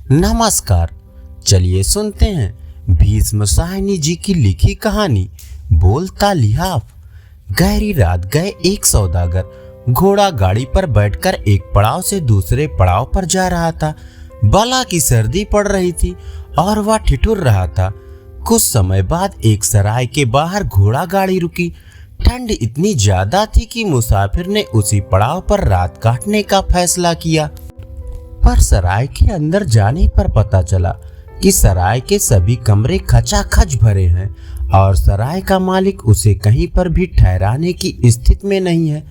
नमस्कार, चलिए सुनते हैं भीष्म साहनी जी की लिखी कहानी बोलता लिहाफ। गहरी रात गए एक सौदागर घोड़ा गाड़ी पर बैठकर एक पड़ाव से दूसरे पड़ाव पर जा रहा था। बला की सर्दी पड़ रही थी और वह ठिठुर रहा था। कुछ समय बाद एक सराय के बाहर घोड़ा गाड़ी रुकी। ठंड इतनी ज्यादा थी कि मुसाफिर ने उसी पड़ाव पर रात काटने का फैसला किया। पर सराय के अंदर जाने पर पता चला कि सराय के सभी कमरे खचाखच भरे हैं और सराय का मालिक उसे कहीं पर भी ठहराने की स्थिति में नहीं है।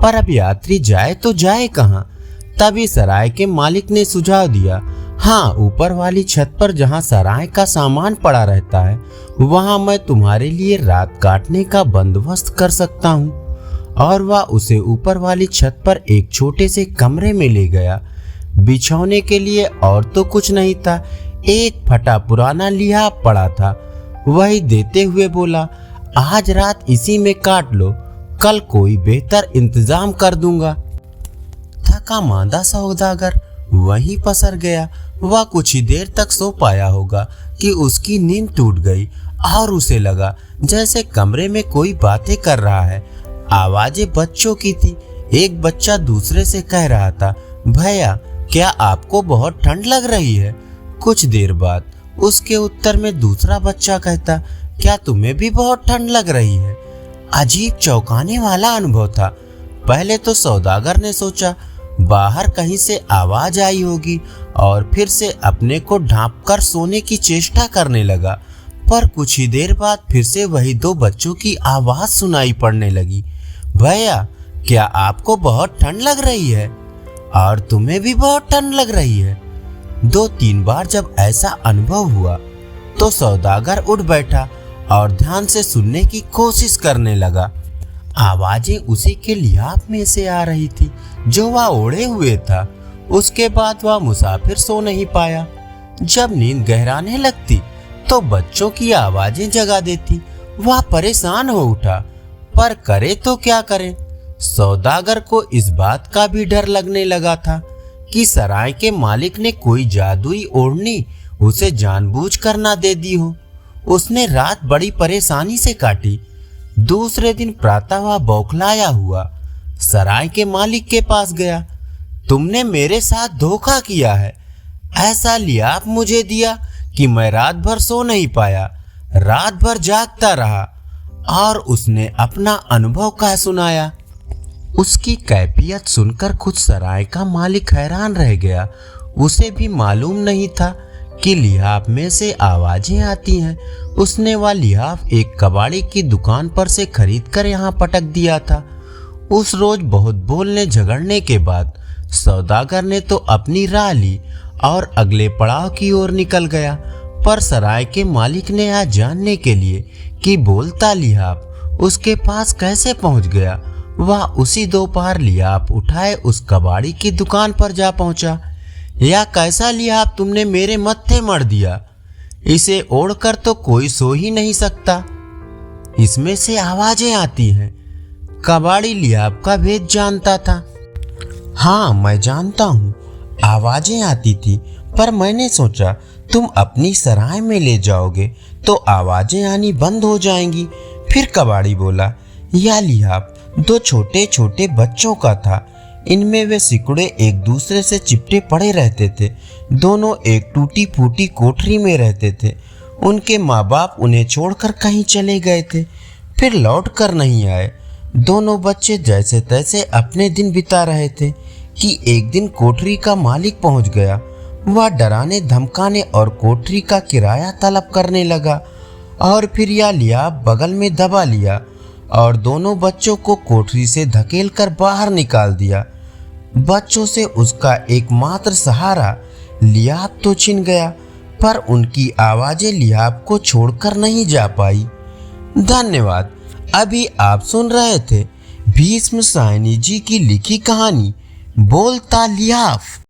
पर अब यात्री जाए तो जाए कहाँ? तभी सराय के मालिक ने सुझाव दिया, हाँ, ऊपर वाली छत पर जहाँ सराय का सामान पड़ा रहता है वहाँ मैं तुम्हारे लिए रात काटने का बंदोबस्त कर सकता हूँ। और वह उसे ऊपर वाली छत पर एक छोटे से कमरे में ले गया। बिछौने के लिए और तो कुछ नहीं था, एक फटा पुराना लिहाफ पड़ा था। वही देते हुए बोला, आज रात इसी में काट लो, कल कोई बेहतर इंतजाम कर दूंगा। थका मांदा सौदागर वहीं पसर गया। वह कुछ ही देर तक सो पाया होगा कि उसकी नींद टूट गई और उसे लगा जैसे कमरे में कोई बातें कर रहा है। आवाजें बच्चों की थी। एक बच्चा दूसरे से कह रहा था, भैया क्या आपको बहुत ठंड लग रही है? कुछ देर बाद उसके उत्तर में दूसरा बच्चा कहता, क्या तुम्हें भी बहुत ठंड लग रही है? अजीब चौंकाने वाला अनुभव था। पहले तो सौदागर ने सोचा बाहर कहीं से आवाज आई होगी और फिर से अपने को ढांपकर सोने की चेष्टा करने लगा। पर कुछ ही देर बाद फिर से वही दो बच्चों की आवाज सुनाई पड़ने लगी, भैया क्या आपको बहुत ठंड लग रही है? और तुम्हें भी बहुत ठंड लग रही है? 2-3 बार जब ऐसा अनुभव हुआ तो सौदागर उठ बैठा और ध्यान से सुनने की कोशिश करने लगा। आवाजें उसी के लिहाफ में से आ रही थी जो वह ओढ़े हुए था। उसके बाद वह मुसाफिर सो नहीं पाया। जब नींद गहराने लगती तो बच्चों की आवाजें जगा देती। वह परेशान हो उठा, पर करे तो क्या करे? सौदागर को इस बात का भी डर लगने लगा था कि सराय के मालिक ने कोई जादुई ओढ़नी उसे जानबूझकर ना दे दी हो। उसने रात बड़ी परेशानी से काटी। दूसरे दिन प्रातः वह बौखलाया हुआ सराय के मालिक के पास गया। तुमने मेरे साथ धोखा किया है। ऐसा लिहाफ मुझे दिया कि मैं रात भर सो नहीं पाया, रात भर जागता रहा। और उसने अपना अनुभव कह सुनाया। उसकी कैफियत सुनकर खुद सराय का मालिक हैरान रह गया। उसे भी मालूम नहीं था कि लिहाफ में से आवाजें आती हैं। उसने वह लिहाफ एक कबाड़ी की दुकान पर से खरीदकर यहाँ पटक दिया था। उस रोज बहुत बोलने झगड़ने के बाद सौदागर ने तो अपनी राह ली और अगले पड़ाव की ओर निकल गया। पर सराय के मालिक ने आज जानने के लिए कि बोलता लिहाफ उसके पास कैसे पहुंच गया, वह उसी दोपहर लिहाफ उठाए उस कबाड़ी की दुकान पर जा पहुंचा। यह कैसा लिहाफ तुमने मेरे मत्थे मढ़ दिया? इसे ओढ़कर तो कोई सो ही नहीं सकता। इसमें से आवाजें आती हैं। कबाड़ी लिहाफ का भेद जानता था। हाँ, मैं जानता हूँ आवाजें आती थी, पर मैंने सोचा तुम अपनी सराय में ले जाओगे तो आवाजें आनी बंद हो जाएंगी। फिर कबाड़ी बोला, यह लिहाफ 2 छोटे छोटे बच्चों का था। इनमें वे सिकुड़े एक दूसरे से चिपटे पड़े रहते थे। दोनों एक टूटी फूटी कोठरी में रहते थे। उनके माँ बाप उन्हें छोड़कर कहीं चले गए थे, फिर लौट कर नहीं आए। दोनों बच्चे जैसे तैसे अपने दिन बिता रहे थे कि एक दिन कोठरी का मालिक पहुंच गया। वह डराने धमकाने और कोठरी का किराया तलब करने लगा और फिर यह लिहाफ बगल में दबा लिया और दोनों बच्चों को कोठरी से धकेलकर बाहर निकाल दिया। बच्चों से उसका एकमात्र सहारा लिहाफ तो छिन गया, पर उनकी आवाजें लिहाफ को छोड़कर नहीं जा पाई। धन्यवाद। अभी आप सुन रहे थे भीष्म साहनी जी की लिखी कहानी बोलता लिहाफ।